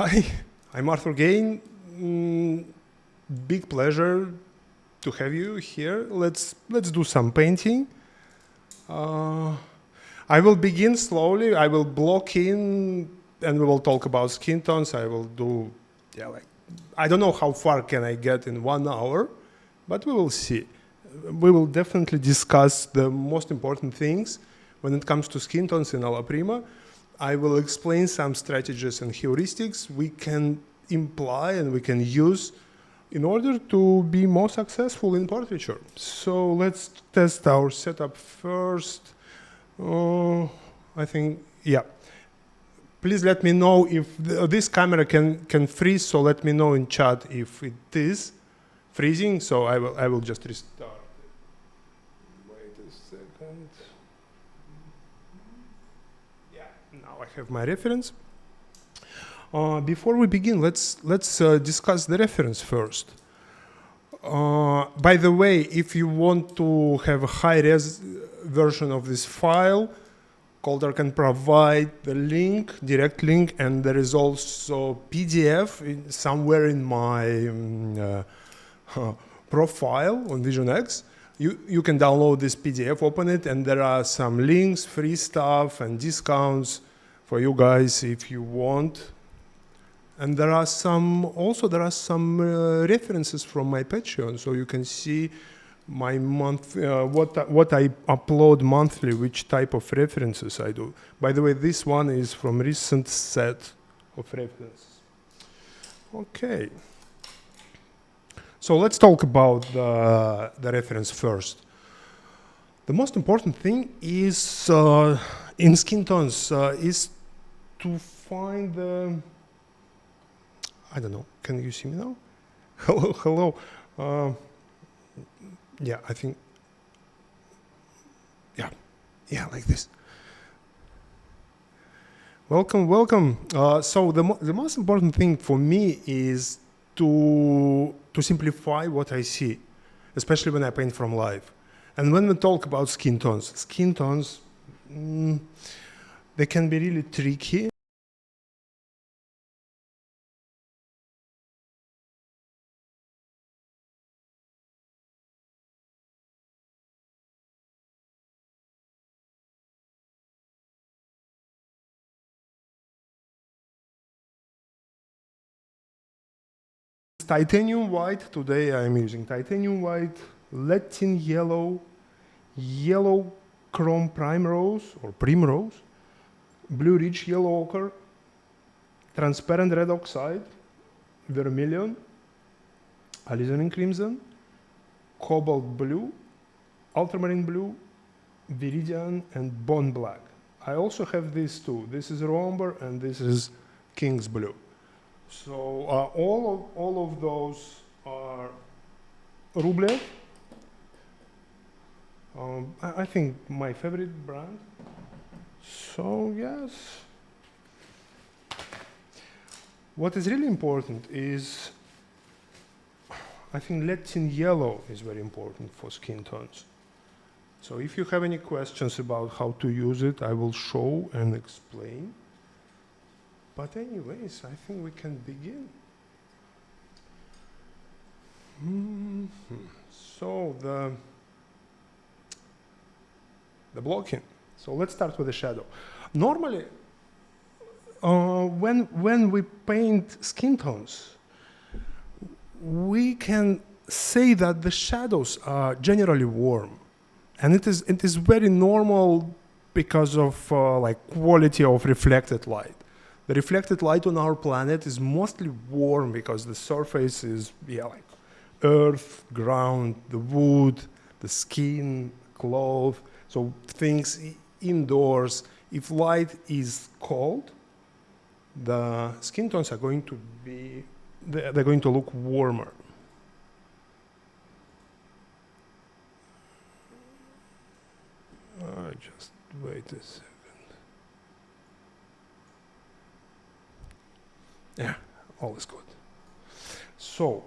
Hi, I'm Arthur Gain. Big pleasure to have you here. Let's do some painting. I will begin slowly. I will block in, and we will talk about skin tones. I will do, I don't know how far can I get in 1 hour, but we will see. We will definitely discuss the most important things when it comes to skin tones in Alla Prima. I will explain some strategies and heuristics we can imply and we can use in order to be more successful in portraiture. So let's test our setup first. I think, yeah. Please let me know if this camera can freeze, so let me know in chat if it is freezing, so I will just restart. Wait a second. Yeah, now I have my reference. Before we begin, let's discuss the reference first. By the way, if you want to have a high-res version of this file, Coulter can provide the link, direct link, and there is also PDF somewhere in my profile on VisionX. You can download this PDF, open it, and there are some links, free stuff, and discounts for you guys if you want. And there are some references from my Patreon, so you can see my month, what I upload monthly, which type of references I do. By the way, this one is from recent set of references. Okay. So let's talk about the reference first. The most important thing is in skin tones is to find the. I don't know. Can you see me now? Hello, hello. Yeah, I think. Yeah, like this. Welcome, welcome. So the most important thing for me is to simplify what I see, especially when I paint from life. And when we talk about skin tones, they can be really tricky. Titanium white, today I'm using titanium white, Latin yellow, yellow chrome primrose or primrose, blue rich yellow ochre, transparent red oxide, vermilion, alizarin crimson, cobalt blue, ultramarine blue, viridian, and bone black. I also have these two. This is raw umber and this is king's blue. So all of those are Rublev. I think my favorite brand. So yes. What is really important is, I think Latin yellow is very important for skin tones. So if you have any questions about how to use it, I will show and explain. But anyways, I think we can begin. So the blocking. So let's start with the shadow. Normally, when we paint skin tones, we can say that the shadows are generally warm, and it is very normal because of like quality of reflected light. The reflected light on our planet is mostly warm because the surface is like earth, ground, the wood, the skin, cloth, so things indoors. If light is cold, the skin tones are going to be, they're going to look warmer. Just wait a second. Yeah, all is good. So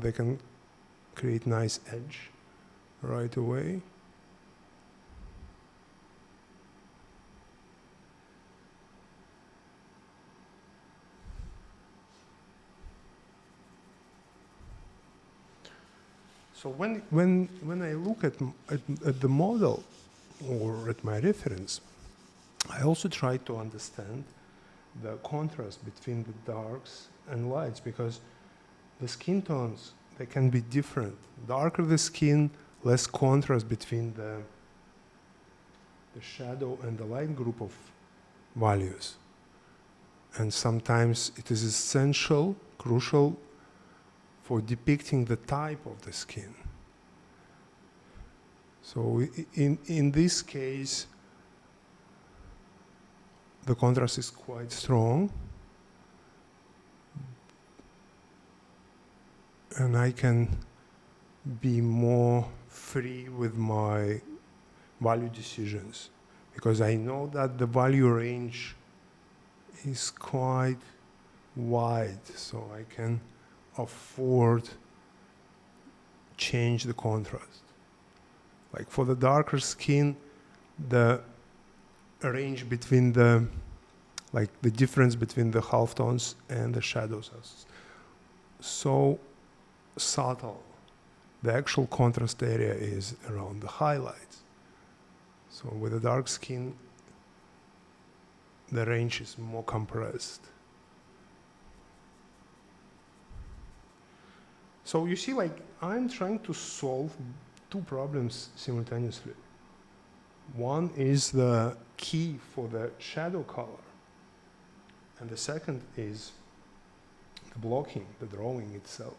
They can create nice edge right away. So when I look at the model or at my reference, I also try to understand the contrast between the darks and lights, because the skin tones, they can be different. Darker the skin, less contrast between the shadow and the light group of values. And sometimes it is essential, crucial for depicting the type of the skin. So in this case, the contrast is quite strong, and I can be more free with my value decisions, because I know that the value range is quite wide, so I can afford change the contrast. Like for the darker skin, the range between the difference between the halftones and the shadows is so subtle. The actual contrast area is around the highlights. So with the dark skin, the range is more compressed. So you see, like, I'm trying to solve two problems simultaneously. One is the key for the shadow color, and the second is the blocking, the drawing itself.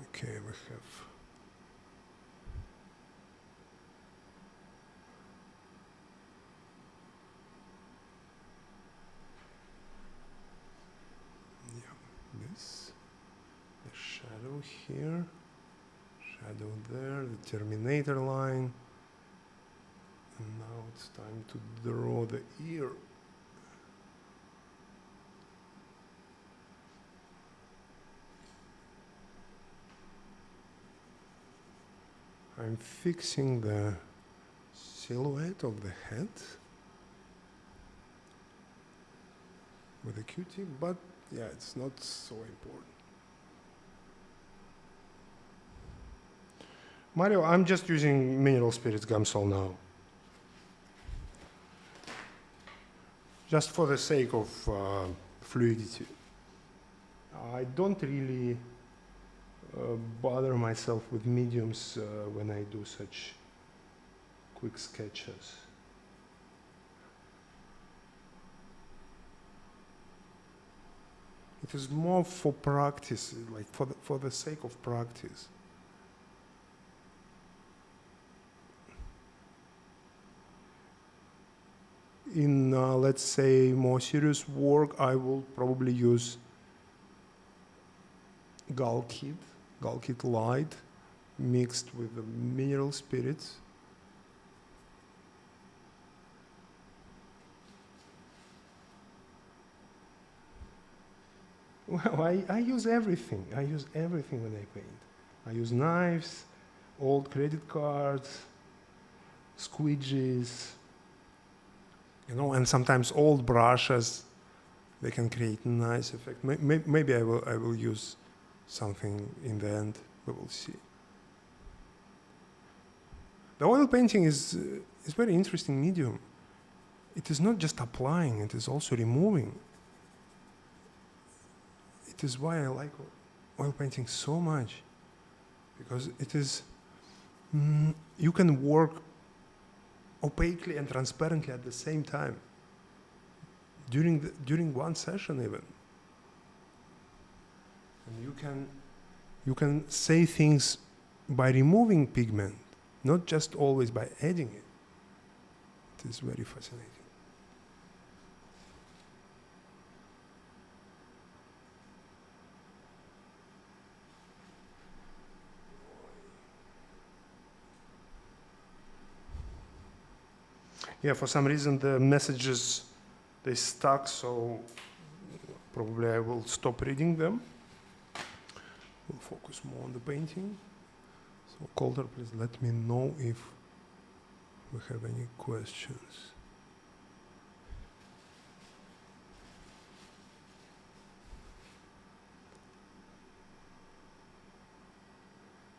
Okay, we have this, the shadow here, shadow there, the terminator line, and now it's time to draw the ear. I'm fixing the silhouette of the head with a Q-tip, but yeah, it's not so important. Mario, I'm just using Mineral Spirits Gamsol now. Just for the sake of fluidity. I don't really bother myself with mediums when I do such quick sketches. It is more for practice, like for the sake of practice. In, let's say, more serious work, I will probably use Gall Kit Light mixed with the Mineral Spirits. Well, I use everything. I use everything when I paint. I use knives, old credit cards, squeegees, you know, and sometimes old brushes. They can create nice effect. Maybe I will use something in the end. We will see. The oil painting is very interesting medium. It is not just applying; it is also removing. It is why I like oil painting so much, because it is you can work opaquely and transparently at the same time during one session even, and you can say things by removing pigment, not just always by adding it. It is very fascinating. Yeah, for some reason the messages, they stuck, so probably I will stop reading them. We'll focus more on the painting. So Calder, please let me know if we have any questions.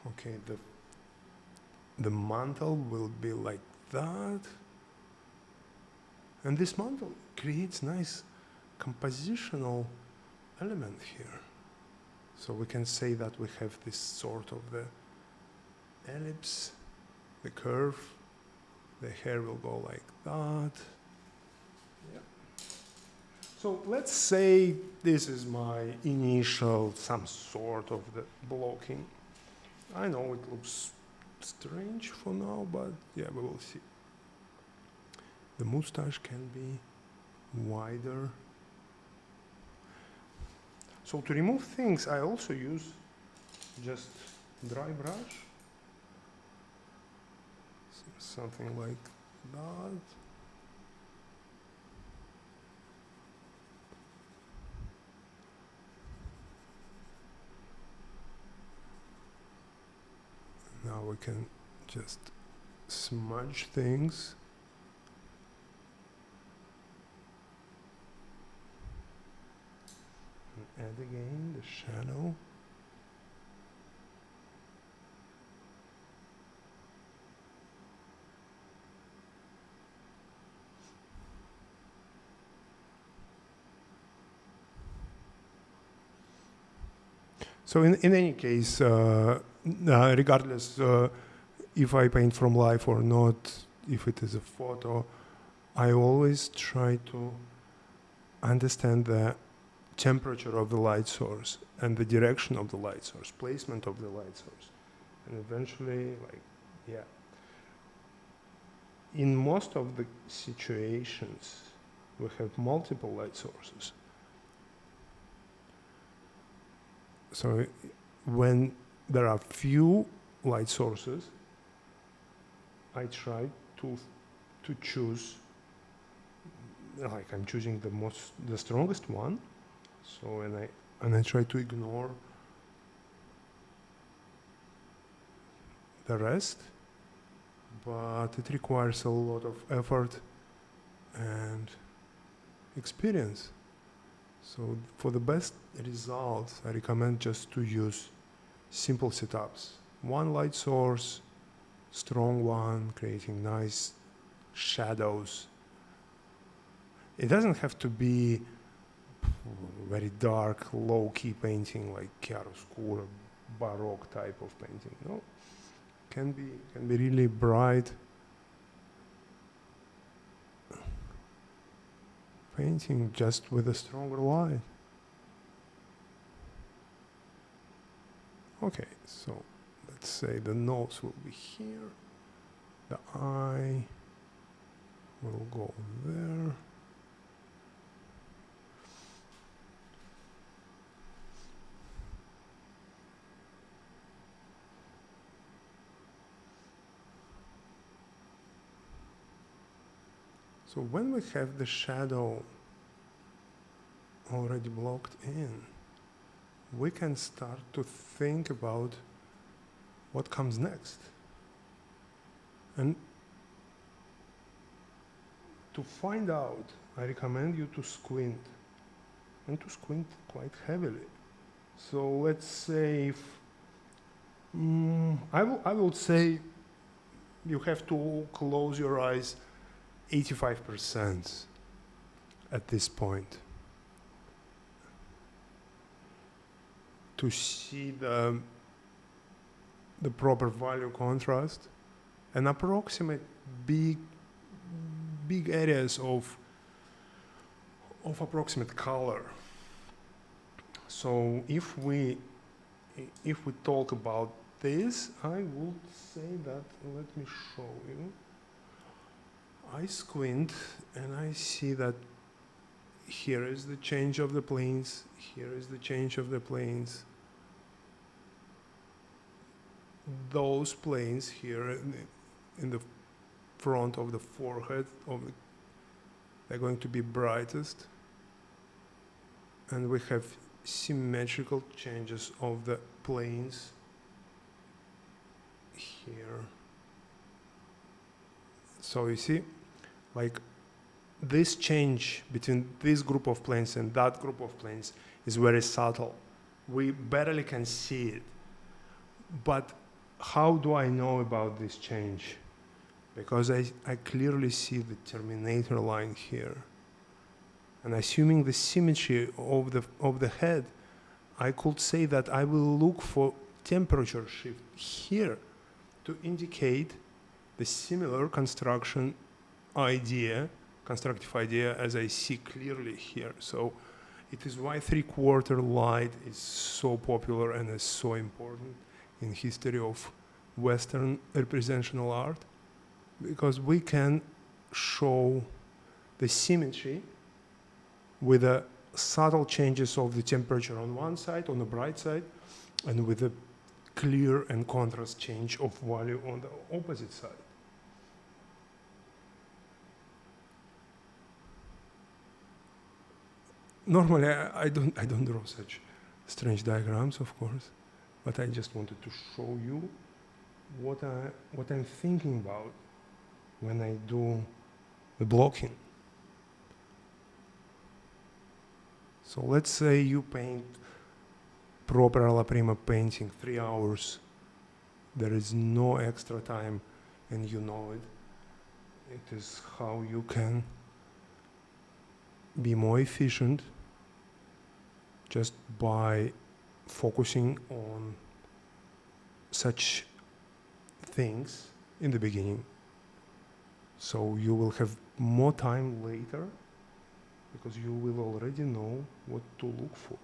Okay, the mantle will be like that. And this mantle creates nice compositional element here. So we can say that we have this sort of the ellipse, the curve, the hair will go like that. Yeah. So let's say this is my initial, some sort of the blocking. I know it looks strange for now, but yeah, we will see. The mustache can be wider. So to remove things, I also use just dry brush. Something like that. Now we can just smudge things. And add again the shadow. So in any case, regardless if I paint from life or not, if it is a photo, I always try to understand the temperature of the light source and the direction of the light source, placement of the light source. And eventually, like, yeah. In most of the situations, we have multiple light sources. So when there are few light sources, I try to choose, like I'm choosing the strongest one. So and I try to ignore the rest, but it requires a lot of effort and experience. So for the best results, I recommend just to use simple setups. One light source, strong one, creating nice shadows. It doesn't have to be very dark, low-key painting like chiaroscuro, baroque type of painting. No, can be really bright painting just with a stronger light. Okay, so let's say the nose will be here, the eye will go there. So when we have the shadow already blocked in, we can start to think about what comes next. And to find out, I recommend you to squint, and to squint quite heavily. So let's say if, I will say you have to close your eyes 85% at this point to see the proper value contrast and approximate big areas of approximate color. So if we talk about this, I would say that, let me show you. I squint and I see that here is the change of the planes, here is the change of the planes. Those planes here in the front of the forehead they're going to be brightest, and we have symmetrical changes of the planes here. So you see, like, this change between this group of planes and that group of planes is very subtle. We barely can see it. But how do I know about this change? Because I clearly see the terminator line here. And assuming the symmetry of the head, I could say that I will look for temperature shift here to indicate the similar constructive idea as I see clearly here. So it is why three-quarter light is so popular and is so important in history of Western representational art, because we can show the symmetry with the subtle changes of the temperature on one side, on the bright side, and with a clear and contrast change of value on the opposite side. Normally, I don't draw such strange diagrams, of course, but I just wanted to show you what I'm thinking about when I do the blocking. So let's say you paint proper alla prima painting 3 hours. There is no extra time, and you know it. It is how you can be more efficient just by focusing on such things in the beginning. So you will have more time later because you will already know what to look for.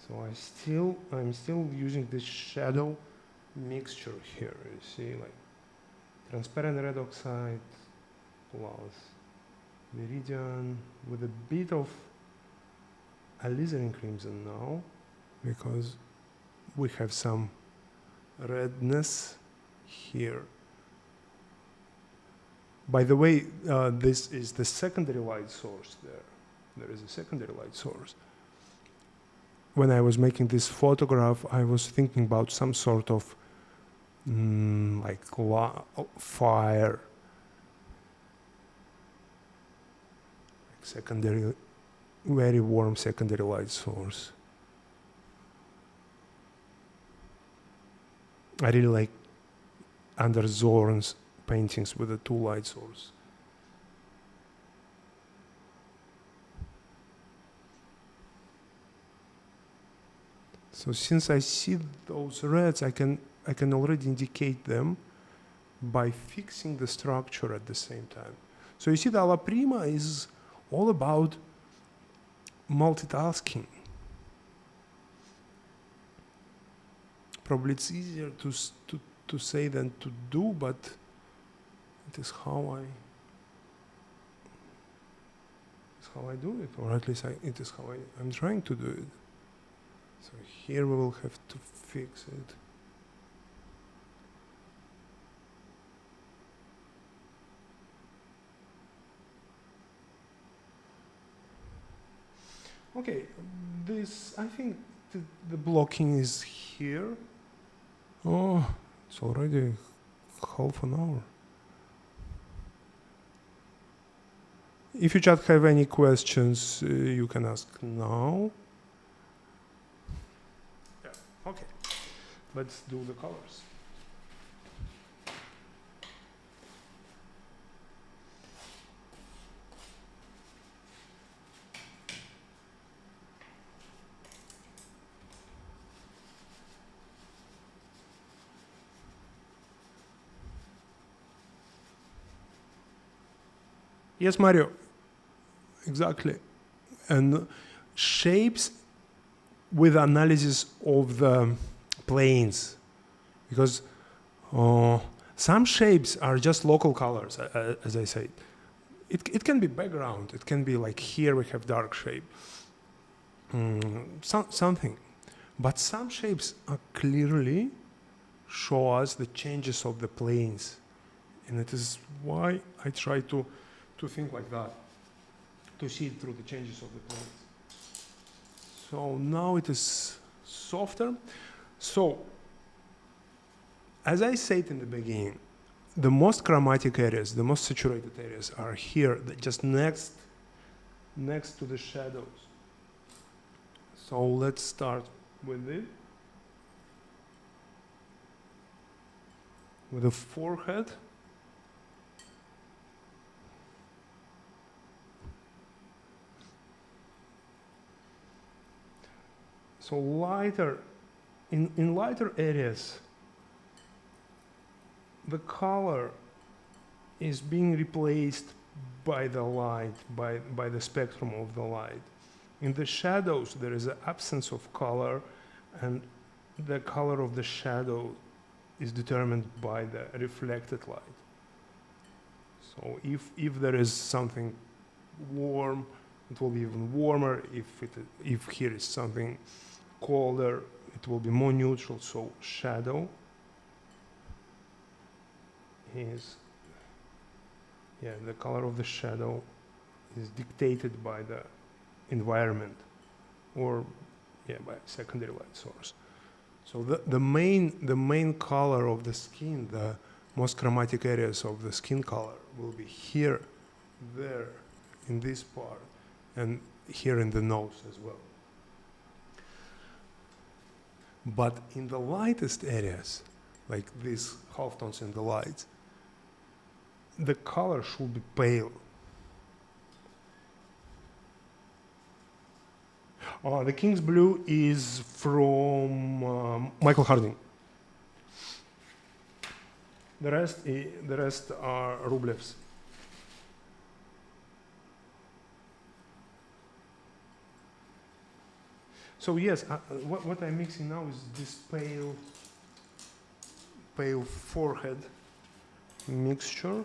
So I'm still using this shadow mixture here. You see, like transparent red oxide plus viridian with a bit of alizarin crimson now, because we have some redness here. By the way, this is the secondary light source there. There is a secondary light source. When I was making this photograph, I was thinking about some sort of fire, like secondary, very warm secondary light source. I really like Anders Zorn's paintings with the two light source. So since I see those reds, I can already indicate them by fixing the structure at the same time. So you see, the alla prima is all about multitasking. Probably it's easier to say than to do, but it is how I do it, or at least it is how I'm trying to do it. So here we will have to fix it. Okay, I think the blocking is here. Oh, it's already half an hour. If you just have any questions, you can ask now. Yeah, okay. Let's do the colors. Yes, Mario, exactly. And shapes with analysis of the planes, because some shapes are just local colors, as I said. It can be background. It can be like here we have dark shape. something. But some shapes are clearly show us the changes of the planes. And it is why I try to think like that, to see it through the changes of the planes. So now it is softer. So, as I said in the beginning, the most chromatic areas, the most saturated areas are here, just next to the shadows. So let's start with it. With the forehead. So lighter, in lighter areas, the color is being replaced by the light, by the spectrum of the light. In the shadows, there is an absence of color, and the color of the shadow is determined by the reflected light. So if there is something warm, it will be even warmer. If here is something colder, it will be more neutral. So shadow is, the color of the shadow is dictated by the environment, or by secondary light source. So the main color of the skin, the most chromatic areas of the skin color will be here, there, in this part, and here in the nose as well. But in the lightest areas, like these halftones in the light, the color should be pale. The King's Blue is from Michael Harding. The rest are Rublev's. So yes, what I'm mixing now is this pale forehead mixture.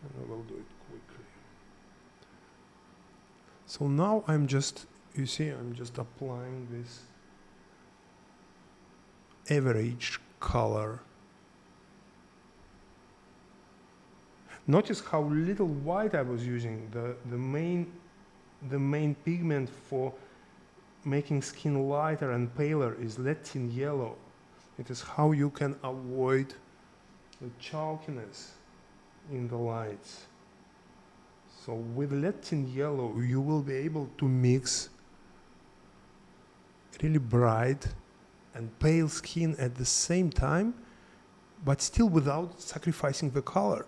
And I will do it quickly. So now I'm just applying this average color. Notice how little white I was using. The main pigment for making skin lighter and paler is lead-tin yellow. It is how you can avoid the chalkiness in the lights. So with lead-tin yellow, you will be able to mix really bright and pale skin at the same time, but still without sacrificing the color.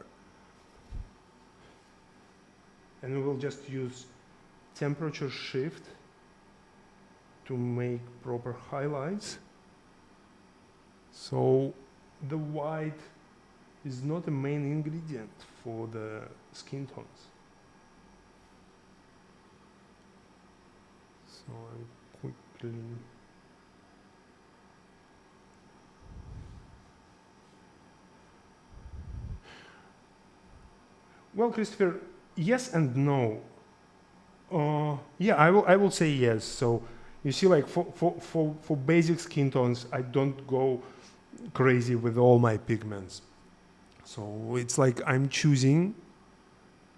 And we will just use temperature shift to make proper highlights. So the white is not the main ingredient for the skin tones. So I quickly well, Christopher, yes and no. I will say yes. So you see, like for basic skin tones, I don't go crazy with all my pigments. So it's like I'm choosing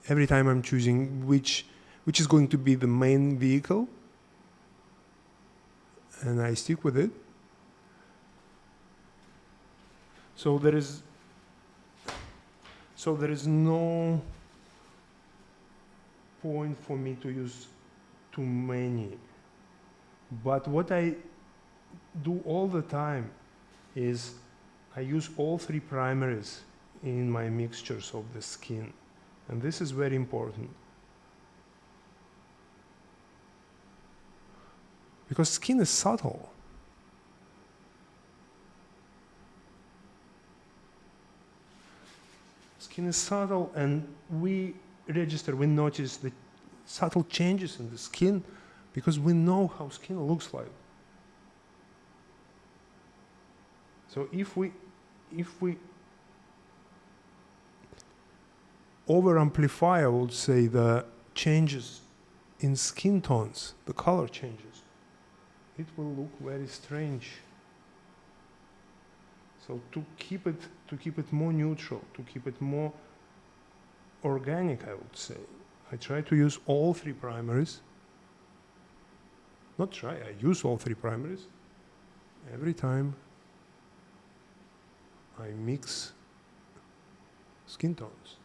every time I'm choosing which is going to be the main vehicle, and I stick with it. So there is no point for me to use too many. But what I do all the time is I use all three primaries in my mixtures of the skin. And this is very important. Because skin is subtle. Skin is subtle, and we notice the subtle changes in the skin because we know how skin looks like. So if we over amplify, I would say, the changes in skin tones, the color changes. It will look very strange. So to keep it more neutral, to keep it more organic, I would say, I try to use all three primaries. Not try, I use all three primaries every time I mix skin tones.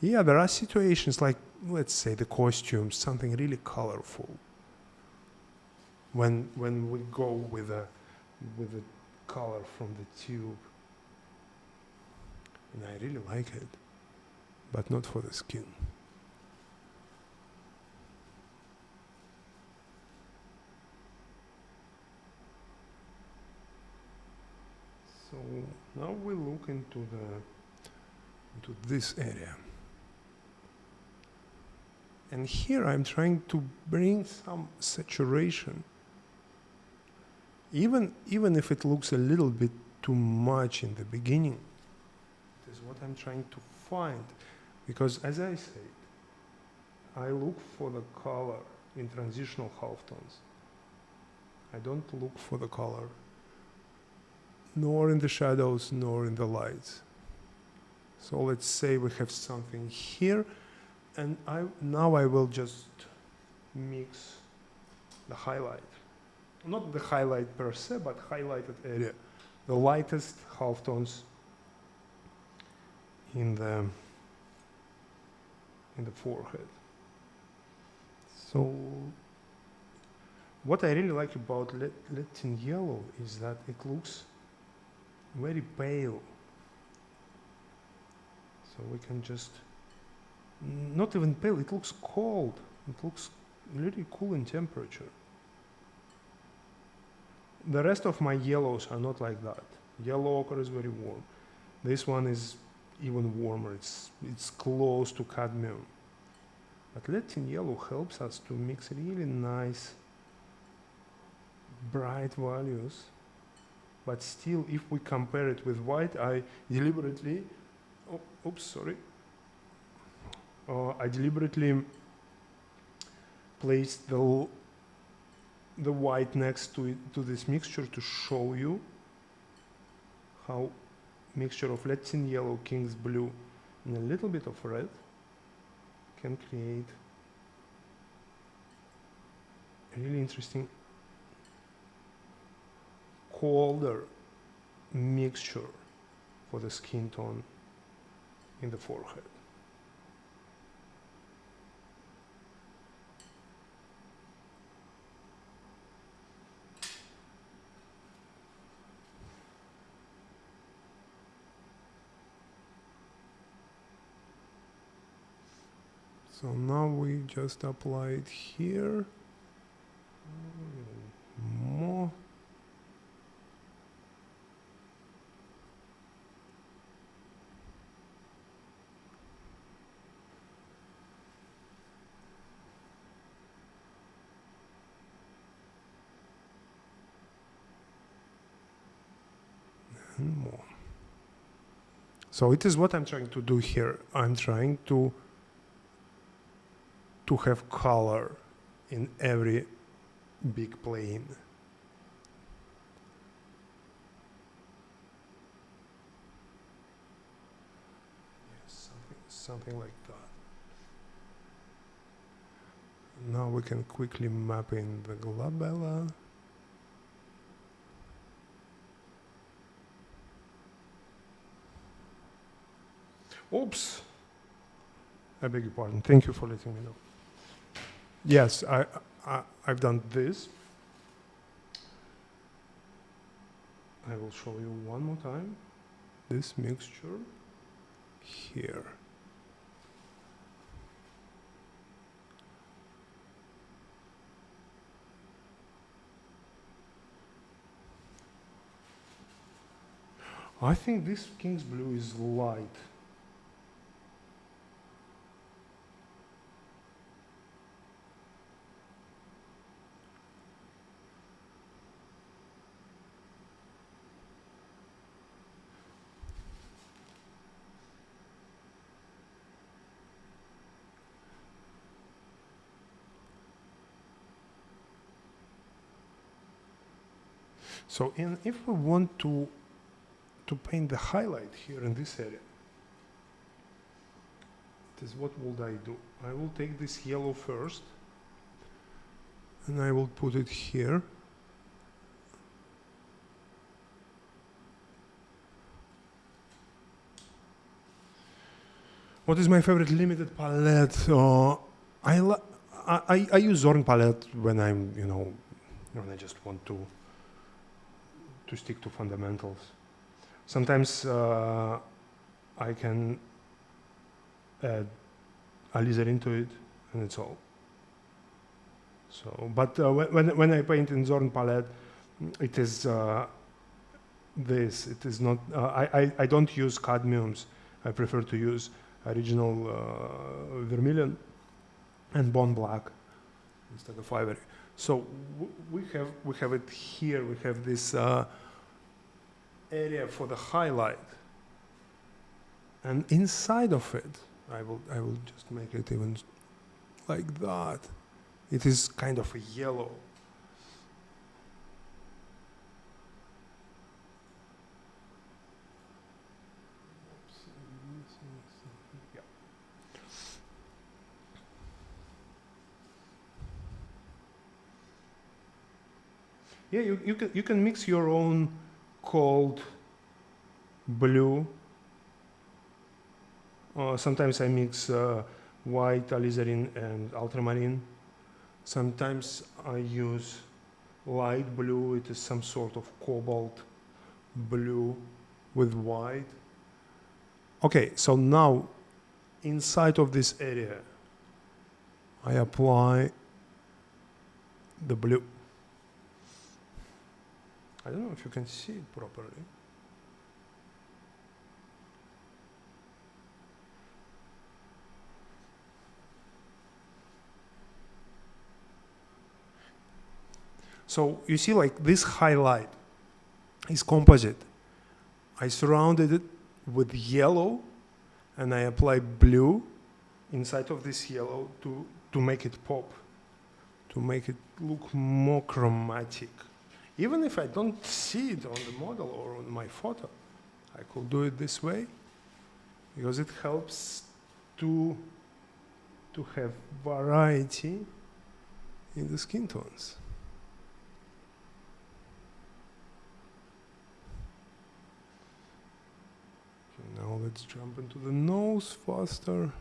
Yeah, there are situations like, let's say, the costumes, something really colorful. When we go with the color from the tube, and I really like it, but not for the skin. So now we look into this area. And here I'm trying to bring some saturation. Even if it looks a little bit too much in the beginning, it is what I'm trying to find. Because as I said, I look for the color in transitional halftones. I don't look for the color nor in the shadows nor in the lights. So let's say we have something here, and now I will just mix the highlight. Not the highlight per se, but highlighted area. The lightest halftones in the forehead. So what I really like about Latin yellow is that it looks very pale. So we can just, not even pale, it looks cold. It looks really cool in temperature. The rest of my yellows are not like that. Yellow ochre is very warm. This one is even warmer. It's close to cadmium. But Latin yellow helps us to mix really nice, bright values. But still, if we compare it with white, I deliberately, I deliberately placed the white next to this mixture to show you how mixture of Latin yellow, King's blue, and a little bit of red can create a really interesting colder mixture for the skin tone in the forehead. So now we just apply it here. More. And more. So it is what I'm trying to do here. I'm trying to have color in every big plane. Yes, something like that. Now we can quickly map in the glabella. Oops. I beg your pardon. Thank you for letting me know. Yes, I've done this. I will show you one more time. This mixture here. I think this King's blue is light. So if we want to paint the highlight here in this area, this, what would I do? I will take this yellow first, and I will put it here. What is my favorite limited palette? I use Zorn palette when I'm, when I just want to stick to fundamentals. Sometimes I can add alizarin to it, and it's all. So, but when I paint in Zorn palette, it is this. It is not. I don't use cadmiums. I prefer to use original vermilion and bone black instead of ivory. So we have it here. We have this area for the highlight, and inside of it, I will just make it even like that. It is kind of a yellow. Yeah, you can mix your own cold blue. Sometimes I mix white, alizarin, and ultramarine. Sometimes I use light blue. It is some sort of cobalt blue with white. Okay, so now inside of this area, I apply the blue. I don't know if you can see it properly. So you see, like, this highlight is composite. I surrounded it with yellow, and I apply blue inside of this yellow to make it pop, to make it look more chromatic. Even if I don't see it on the model or on my photo, I could do it this way, because it helps to have variety in the skin tones. Okay, now let's jump into the nose faster.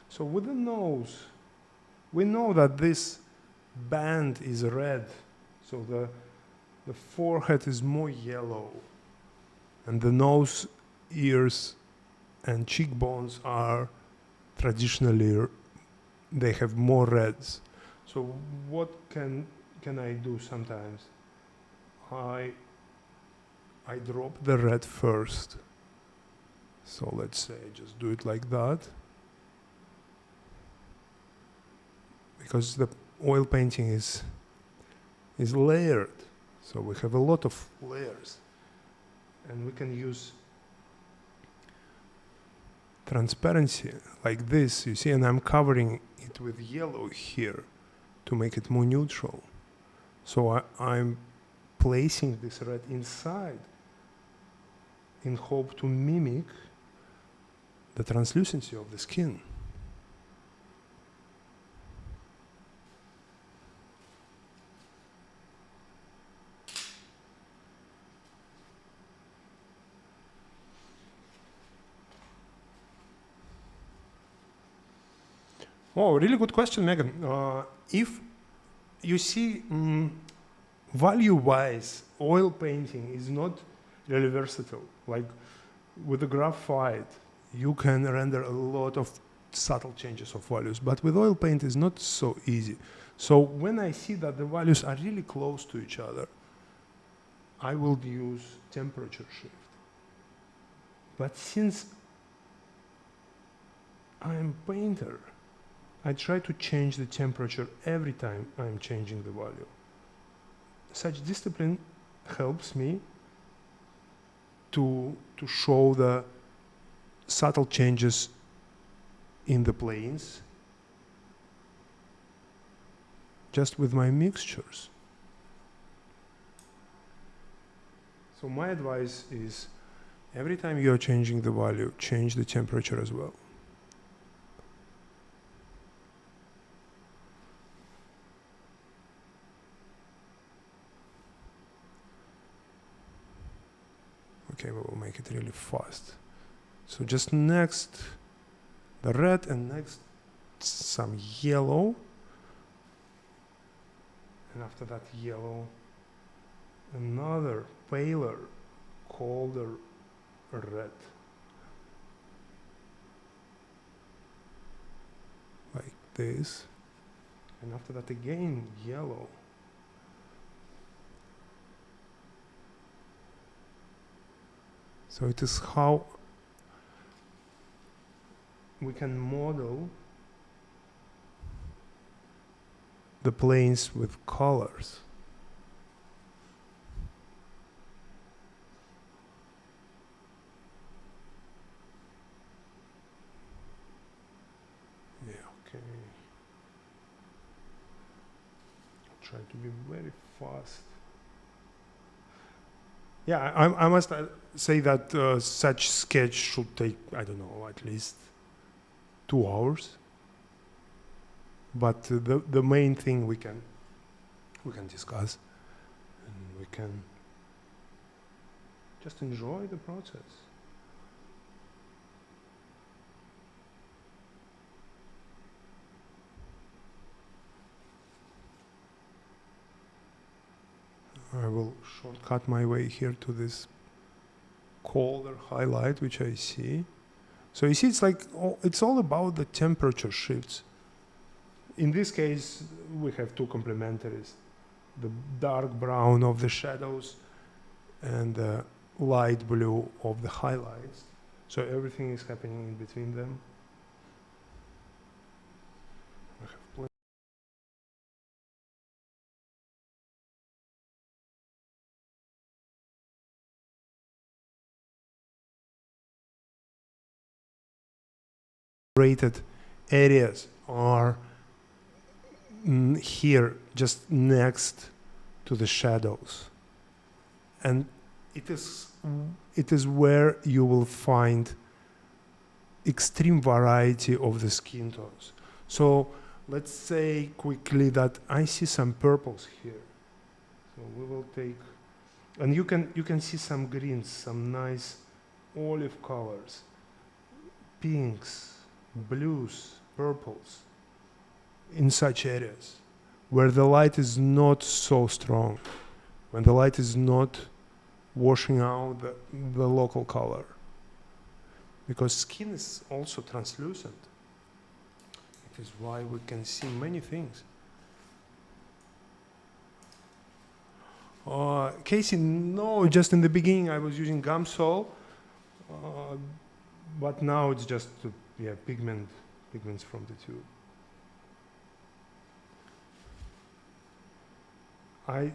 So with the nose, we know that this band is red, so the forehead is more yellow, and the nose, ears, and cheekbones are traditionally, they have more reds. So what can I do sometimes? I drop the red first. So let's say just do it like that. Because the oil painting is layered, so we have a lot of layers, and we can use transparency like this, you see, and I'm covering it with yellow here to make it more neutral. So I'm placing this red inside in hope to mimic the translucency of the skin. Oh, really good question, Megan. If you see, value-wise, oil painting is not really versatile. Like with the graphite, you can render a lot of subtle changes of values, but with oil paint, it's not so easy. So when I see that the values are really close to each other, I will use temperature shift. But since I'm a painter, I try to change the temperature every time I'm changing the value. Such discipline helps me to show the subtle changes in the planes just with my mixtures. So my advice is every time you're changing the value, change the temperature as well. Okay, we will make it really fast. So just next the red and next some yellow. And after that yellow, another paler, colder red. Like this. And after that again, yellow. So it is how we can model the planes with colors. Yeah, okay. Try to be very fast. Yeah, I must say that such sketch should take, I don't know, at least 2 hours. But the main thing we can discuss, and we can just enjoy the process. I will shortcut my way here to this colder highlight, which I see. So you see, it's like it's all about the temperature shifts. In this case, we have two complementaries: the dark brown of the shadows and the light blue of the highlights. So everything is happening in between them. I have rated areas are here, just next to the shadows, and it is where you will find extreme variety of the skin tones. So let's say quickly that I see some purples here. So we will take, and you can see some greens, some nice olive colors, pinks, blues, purples in such areas where the light is not so strong, when the light is not washing out the local color. Because skin is also translucent. It is why we can see many things. Casey, no, just in the beginning I was using Gamsol, but now it's just pigments from the tube. I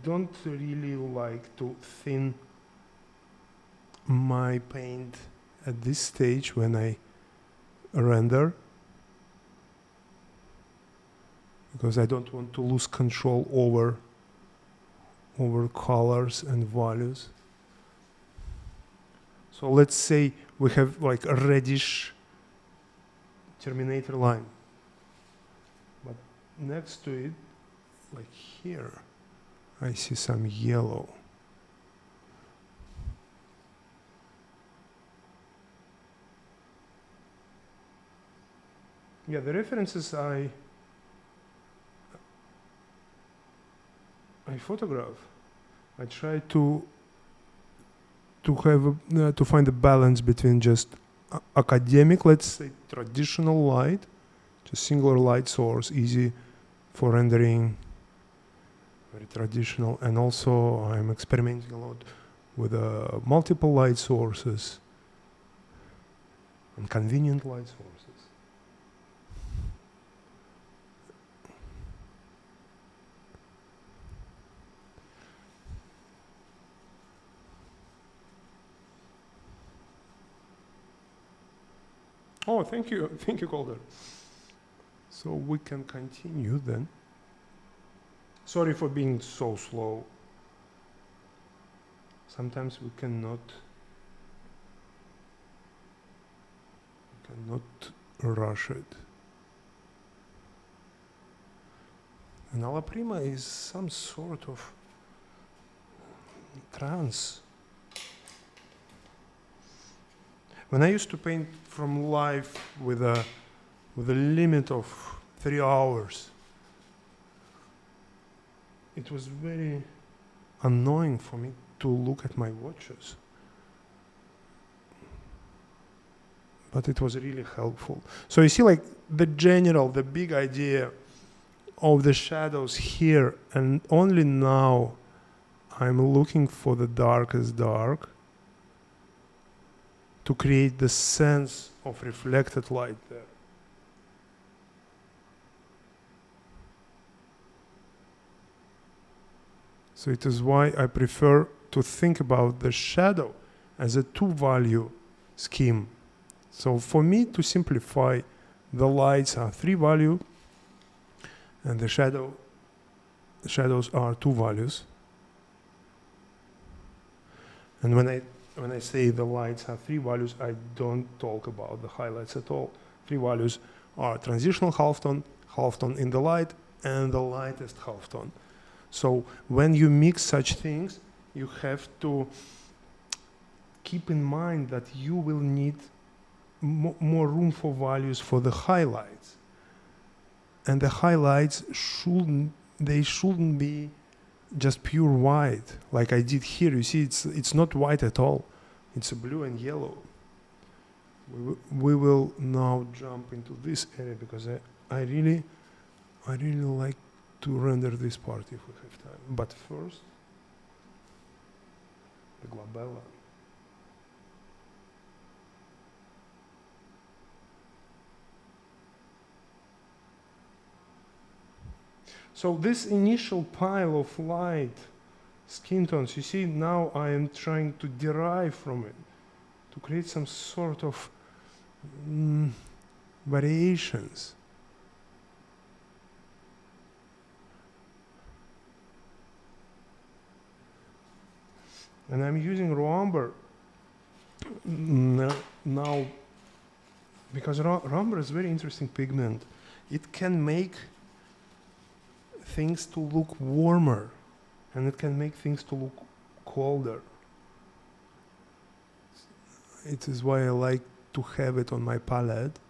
don't really like to thin my paint at this stage when I render, because I don't want to lose control over colors and values. So let's say we have like a reddish terminator line, but next to it, like here, I see some yellow. Yeah, the references I photograph, I try to have to find a balance between just academic, let's say traditional light, just singular light source, easy for rendering, very traditional, and also I'm experimenting a lot with multiple light sources and convenient light sources. Oh, thank you, Calder. So we can continue then. Sorry for being so slow. Sometimes we cannot rush it. And alla prima is some sort of trance. When I used to paint from life with a limit of 3 hours, it was very annoying for me to look at my watches. But it was really helpful. So you see, like, the big idea of the shadows here, and only now I'm looking for the darkest dark to create the sense of reflected light there. So it is why I prefer to think about the shadow as a two-value scheme. So for me, to simplify, the lights are 3 value and the shadows are 2 values. And when I say the lights have 3 values, I don't talk about the highlights at all. 3 values are transitional halftone in the light, and the lightest halftone. So when you mix such things, you have to keep in mind that you will need more room for values for the highlights. And the highlights shouldn't be just pure white, like I did here. You see, it's not white at all. It's a blue and yellow. We will now jump into this area because I really like to render this part if we have time. But first, the glabella. So this initial pile of light, skin tones, you see, now I am trying to derive from it, to create some sort of variations. And I'm using Roamber now because Roamber is a very interesting pigment. It can make things to look warmer, and it can make things to look colder. It is why I like to have it on my palette.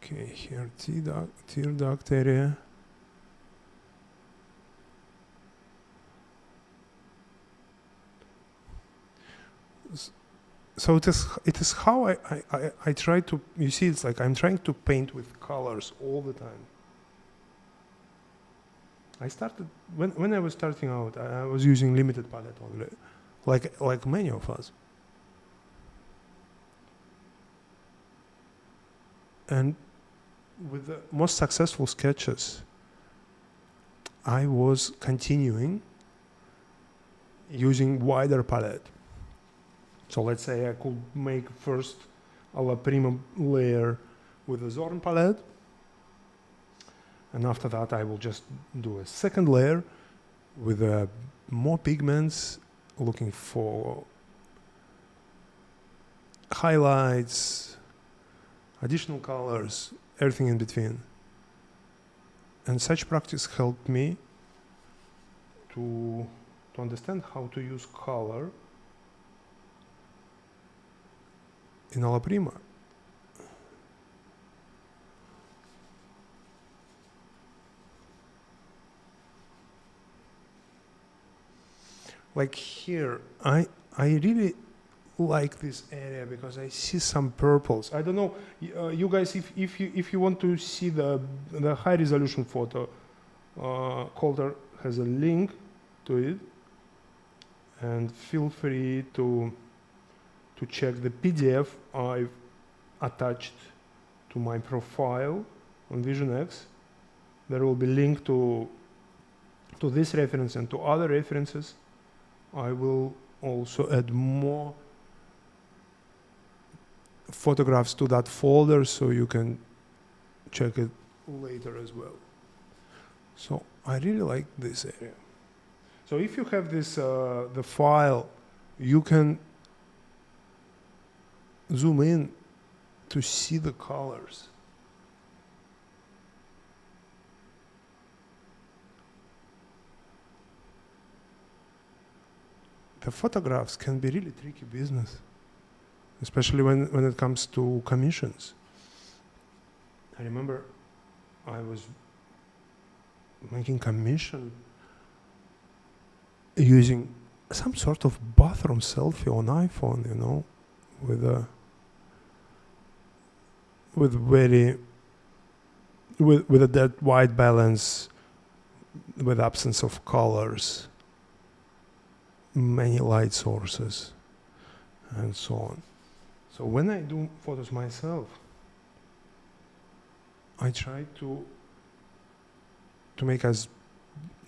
Okay, here tear duct area. So it is how I try to, you see, it's like I'm trying to paint with colors all the time. I started, when I was starting out, I was using limited palette only, like many of us. And with the most successful sketches, I was continuing using wider palette. So let's say I could make first a La Prima layer with a Zorn palette, and after that I will just do a second layer with more pigments, looking for highlights, additional colors, everything in between. And such practice helped me to understand how to use color in Alla Prima. Like here, I really like this area because I see some purples. I don't know, you guys, if you want to see the high resolution photo, Calder has a link to it, and feel free to check the PDF I've attached to my profile on Vision X. There will be link to to this reference and to other references, I will also add more photographs to that folder so you can check it later as well. So I really like this area. So if you have this, the file, you can zoom in to see the colors. The photographs can be really tricky business, especially when it comes to commissions. I remember I was making commission using some sort of bathroom selfie on iPhone, you know, with a dead white balance, with absence of colors, many light sources, and so on. So when I do photos myself, I try to make as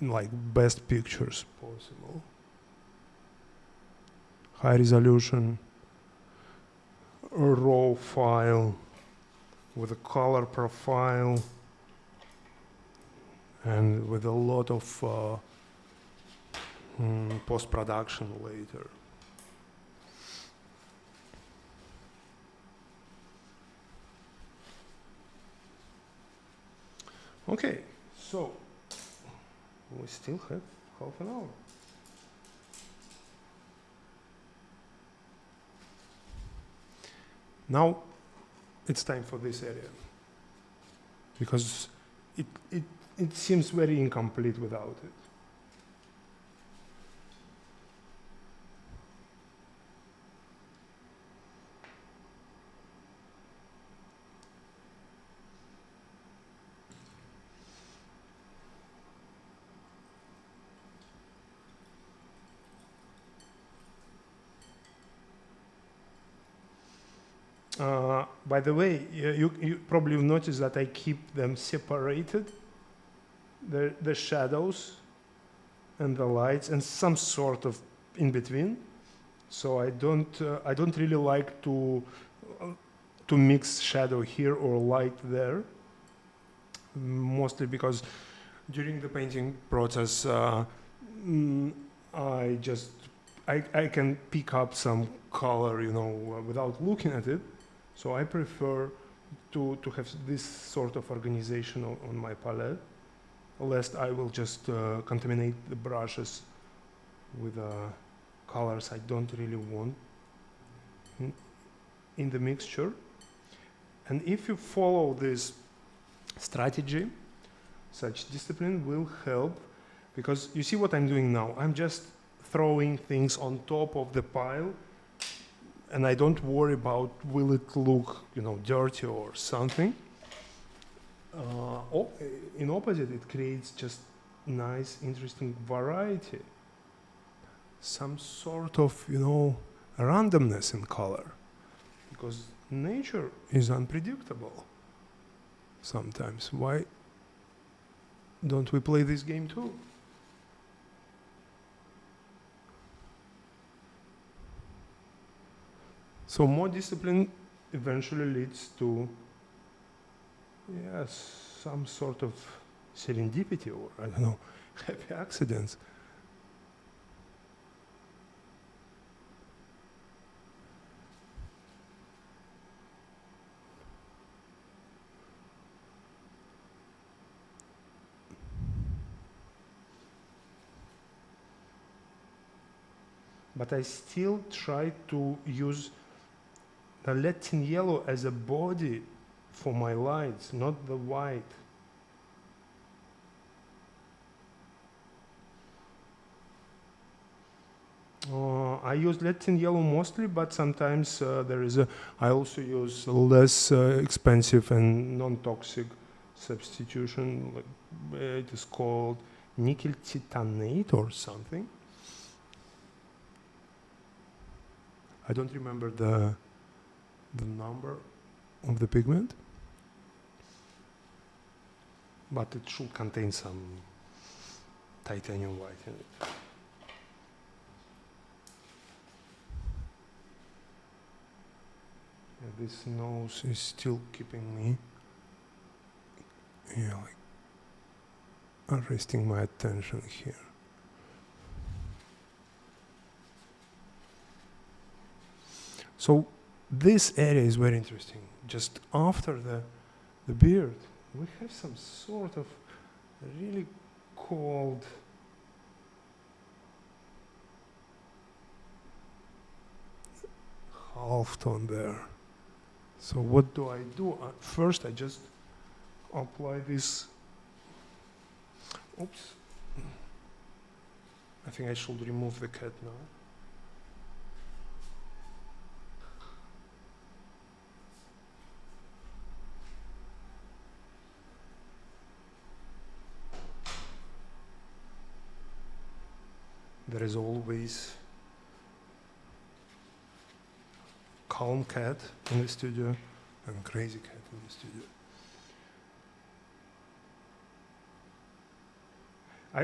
like best pictures possible. High resolution, a raw file with a color profile and with a lot of post-production later. Okay, so we still have half an hour. Now it's time for this area, because it seems very incomplete without it. By the way, you probably noticed that I keep them separated, the shadows and the lights, and some sort of in between. So I don't really like to mix shadow here or light there, mostly because during the painting process I can pick up some color, you know, without looking at it. So I prefer to have this sort of organization on my palette, lest I will just contaminate the brushes with colors I don't really want in the mixture. And if you follow this strategy, such discipline will help, because you see what I'm doing now. I'm just throwing things on top of the pile, and I don't worry about will it look, you know, dirty or something. In opposite, it creates just nice, interesting variety. Some sort of, you know, randomness in color, because nature is unpredictable sometimes. Why don't we play this game too? So more discipline eventually leads to, yes, some sort of serendipity, or I don't know, happy accidents. But I still try to use the Latin yellow as a body for my lights, not the white. I use Latin yellow mostly, but sometimes I also use less expensive and non-toxic substitution. It is called nickel titanate or something. I don't remember the number of the pigment, but it should contain some titanium white in it. Yeah, this nose is still keeping me, like arresting my attention here. So this area is very interesting. Just after the beard, we have some sort of really cold half tone there. So what do I do? First, I just apply this. Oops. I think I should remove the cat now. There is always calm cat in the studio and crazy cat in the studio.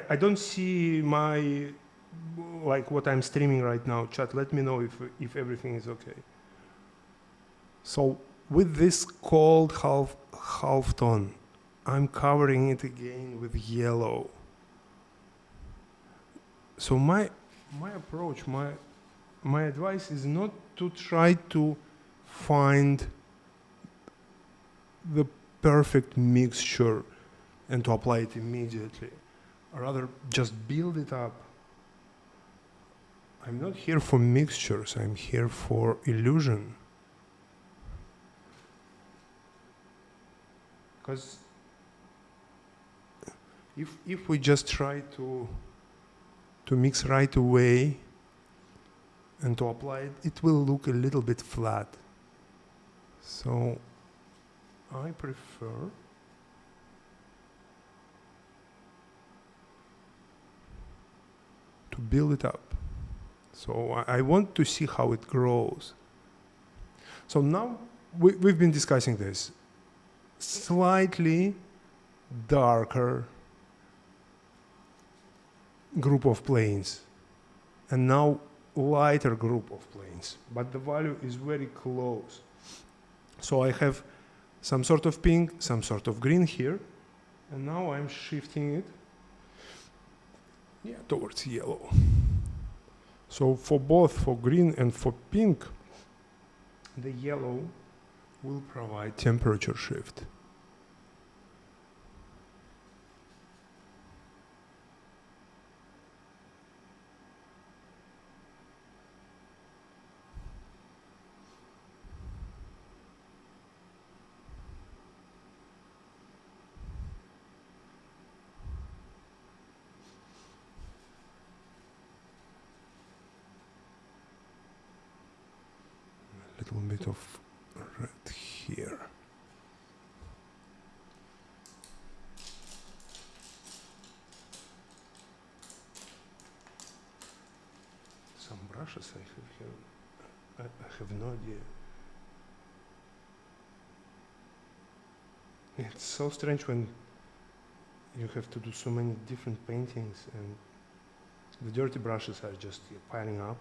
I don't see my, like what I'm streaming right now. Chat, let me know if everything is okay. So with this cold half tone, I'm covering it again with yellow. So my approach, my advice is not to try to find the perfect mixture and to apply it immediately. Rather, just build it up. I'm not here for mixtures, I'm here for illusion. Because if we just try to mix right away and to apply it, it will look a little bit flat. So I prefer to build it up. So I want to see how it grows. So now we've been discussing this. Slightly darker group of planes, and now lighter group of planes, but the value is very close. So I have some sort of pink, some sort of green here, and now I'm shifting it towards yellow. So for both, for green and for pink, the yellow will provide temperature shift. Little bit of red here. Some brushes I have here. I have no idea. It's so strange when you have to do so many different paintings and the dirty brushes are just piling up.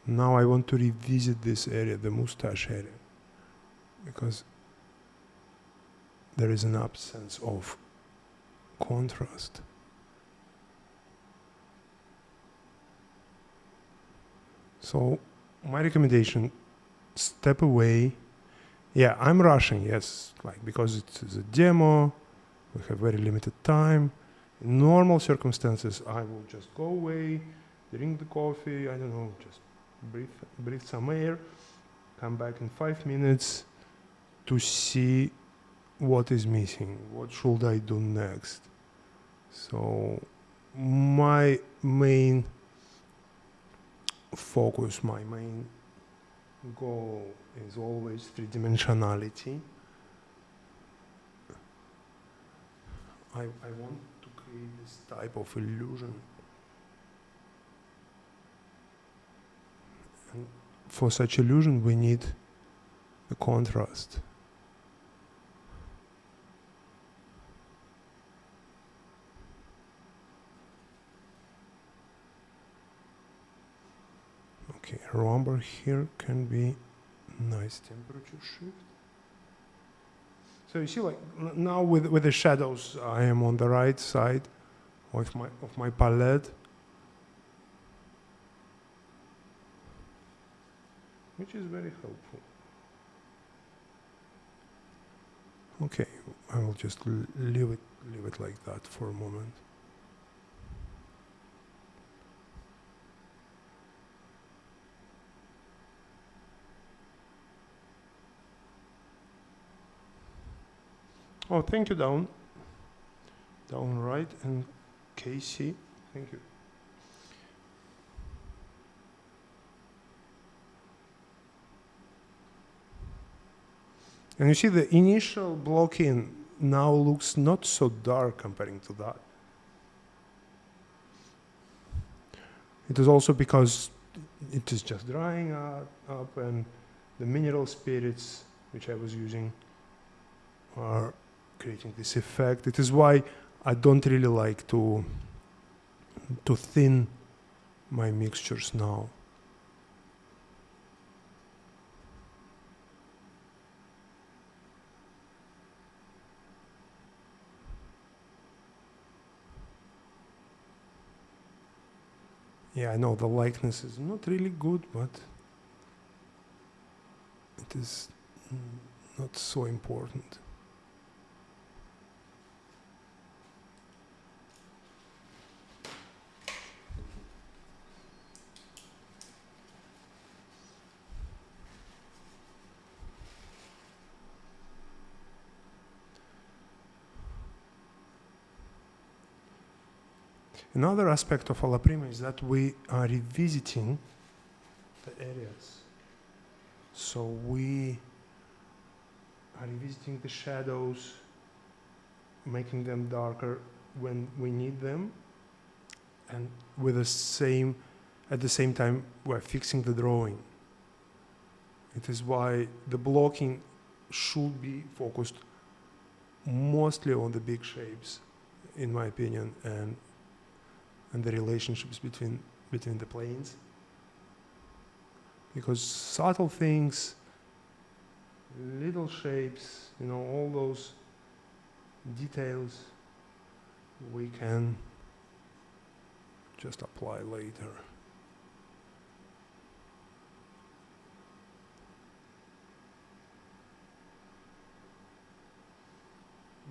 Now I want to revisit this area, the mustache area, because there is an absence of contrast. So my recommendation, step away. Yeah, I'm rushing, yes, like because it's a demo, we have very limited time. In normal circumstances, I will just go away, drink the coffee, I don't know, just breathe some air, come back in 5 minutes to see what is missing, what should I do next. So my main focus, my main goal is always three-dimensionality. I want to create this type of illusion. And for such illusion, we need the contrast. Okay, remember here can be nice temperature shift. So you see, like now with the shadows, I am on the right side of my palette, which is very helpful. Okay, I will just leave it like that for a moment. Oh, thank you, down right, and Casey, thank you. And you see the initial blocking now looks not so dark comparing to that. It is also because it is just drying up and the mineral spirits which I was using are creating this effect. It is why I don't really like to thin my mixtures now. Yeah, I know the likeness is not really good, but it is not so important. Another aspect of Alla Prima is that we are revisiting the areas. So we are revisiting the shadows, making them darker when we need them, and at the same time, we're fixing the drawing. It is why the blocking should be focused mostly on the big shapes, in my opinion, and the relationships between the planes. Because subtle things, little shapes, all those details we can just apply later.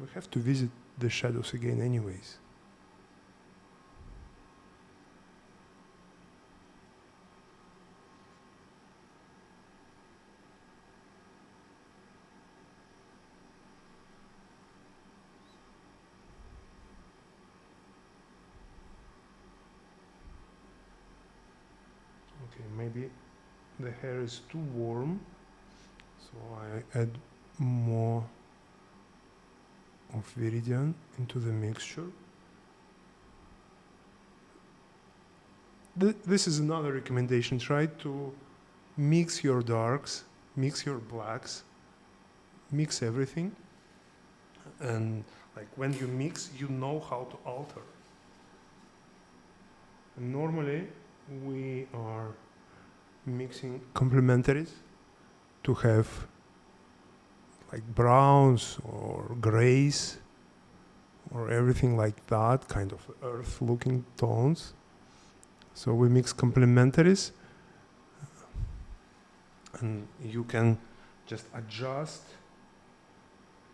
We have to visit the shadows again anyways. Okay, maybe the hair is too warm, so I add more of Viridian into the mixture. This is another recommendation. Try to mix your darks, mix your blacks, mix everything. And like when you mix, you know how to alter. And normally we are mixing complementaries to have like browns or grays or everything like that, kind of earth looking tones. So we mix complementaries and you can just adjust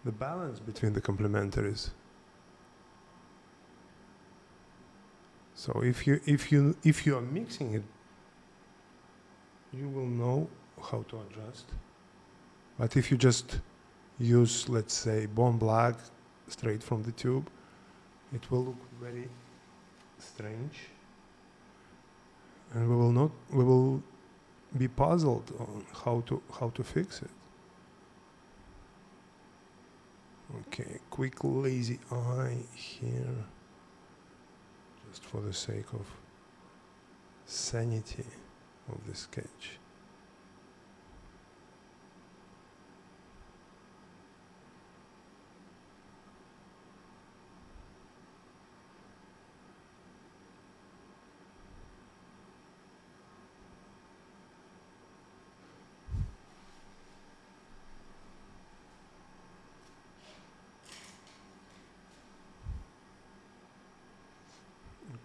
the balance between the complementaries. So if you are mixing it, you will know how to adjust. But if you just use, let's say, bone black straight from the tube, it will look very strange, and we will be puzzled on how to fix it. Okay, quick lazy eye here, just for the sake of sanity of the sketch.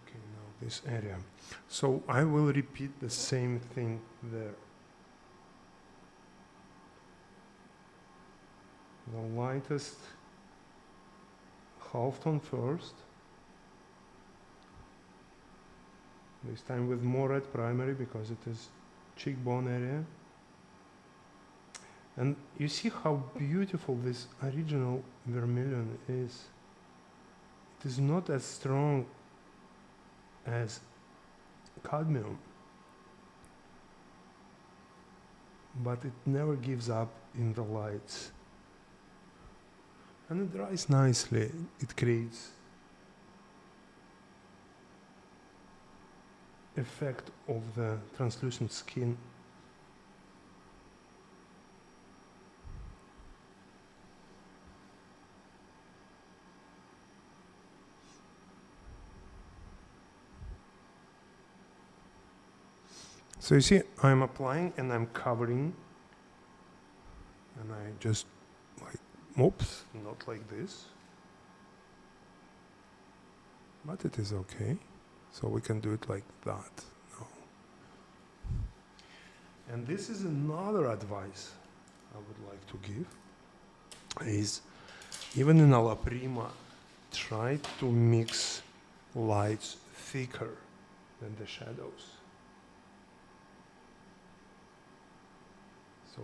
Okay, now this area. So I will repeat the same thing there. The lightest halftone first. This time with more red primary because it is cheekbone area. And you see how beautiful this original vermilion is. It is not as strong as cadmium, but it never gives up in the lights. And it dries nicely. It creates effect of the translucent skin. So you see, I'm applying and I'm covering, and I just like, oops, not like this, but it is okay. So we can do it like that now. And this is another advice I would like to give, is even in alla prima, try to mix lights thicker than the shadows. So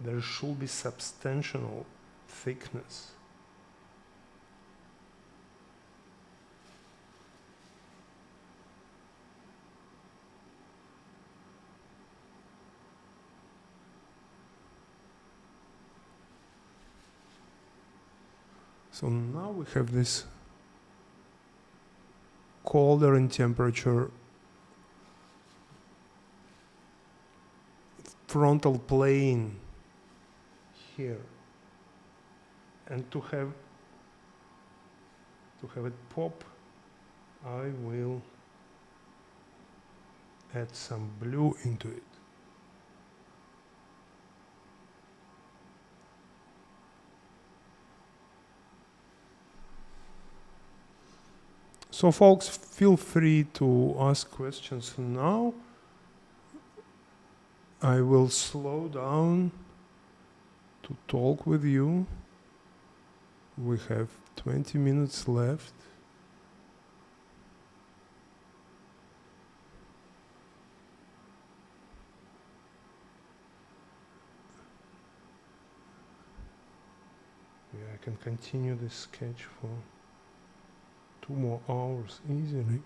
there should be substantial thickness. So now we have this colder in temperature frontal plane here, and to have it pop, I will add some blue into it. So folks, feel free to ask questions now. I will slow down to talk with you. We have 20 minutes left. Yeah, I can continue this sketch for 2 more hours easily.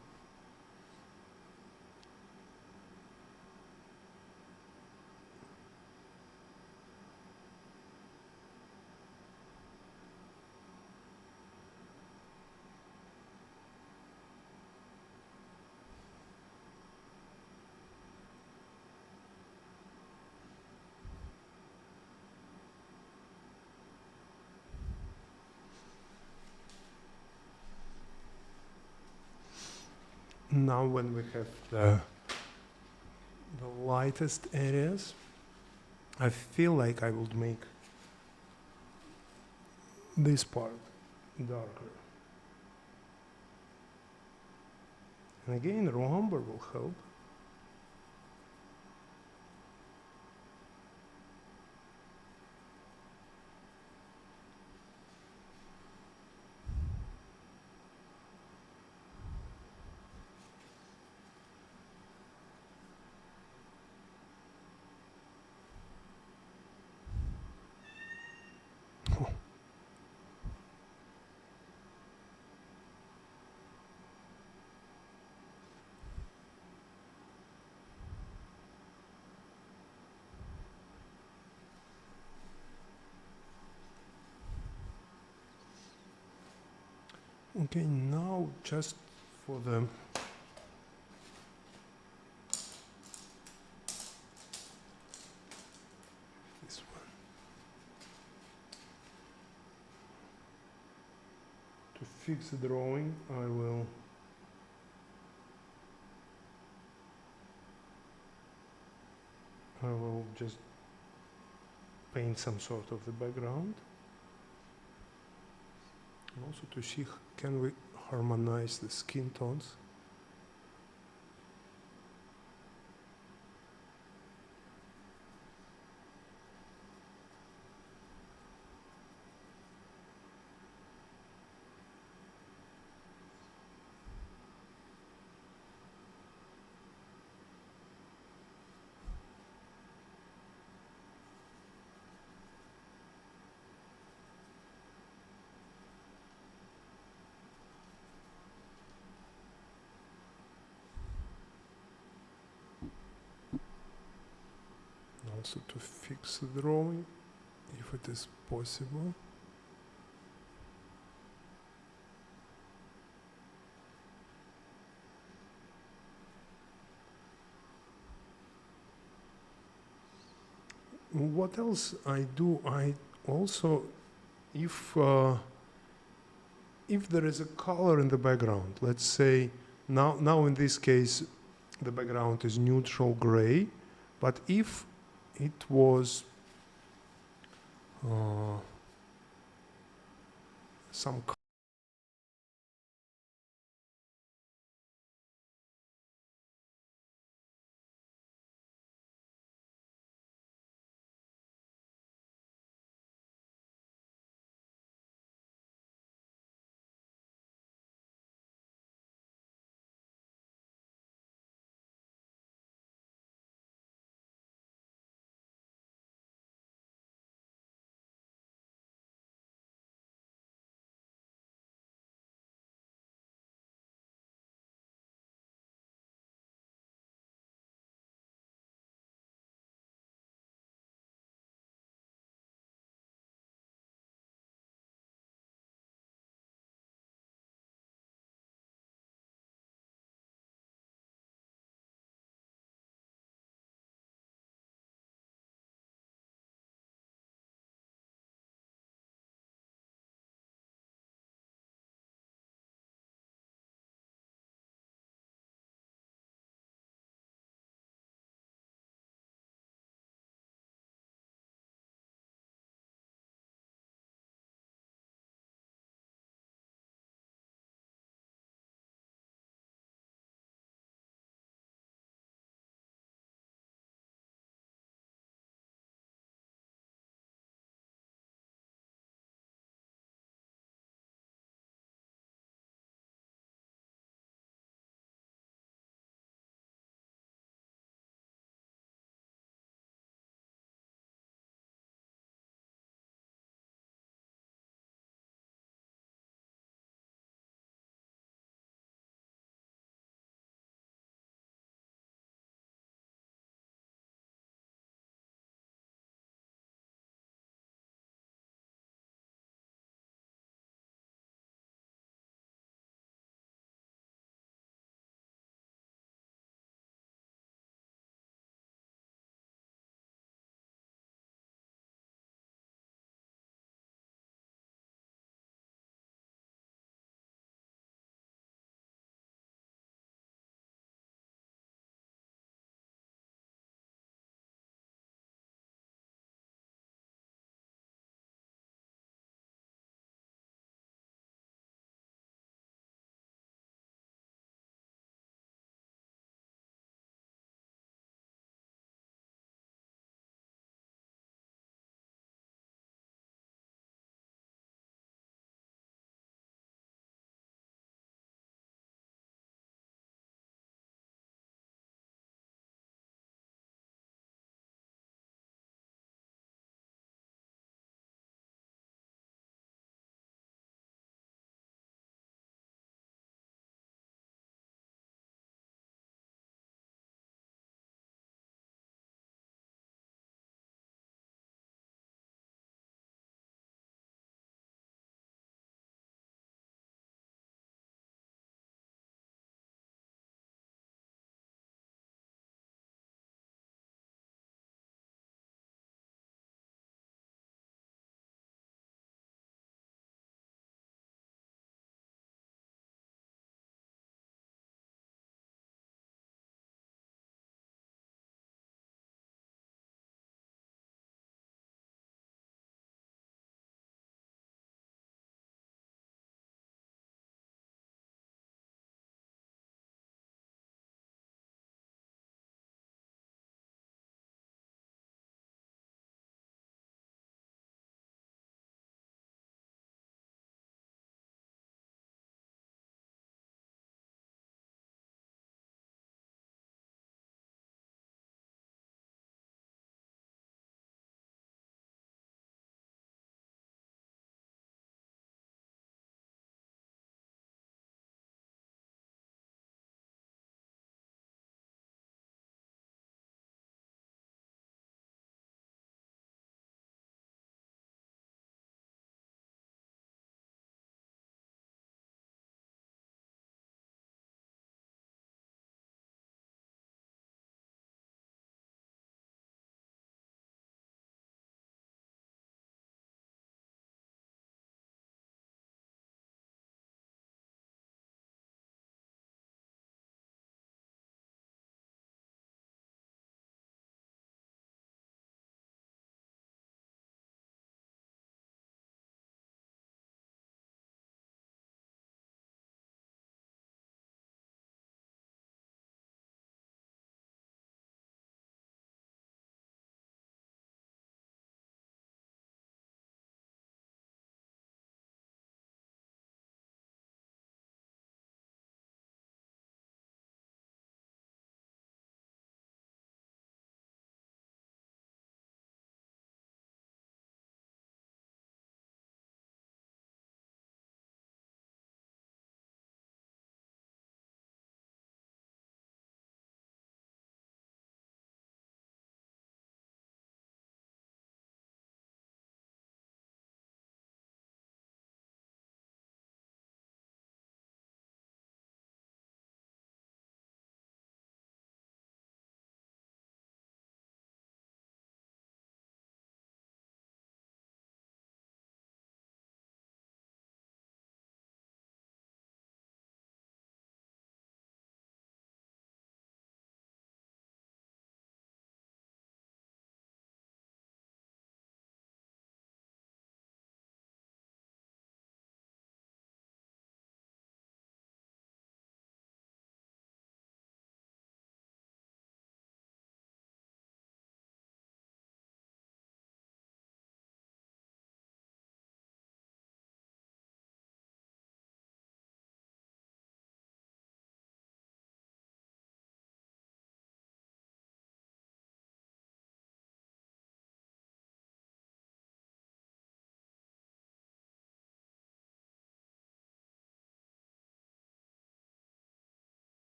Now when we have the lightest areas, I feel like I would make this part darker. And again, raw umber will help. Okay, now just for the this one to fix the drawing, I will just paint some sort of the background. And also to see can we harmonize the skin tones. Also to fix the drawing, if it is possible. What else I do? I also, if there is a color in the background, let's say now in this case the background is neutral gray, but if it was some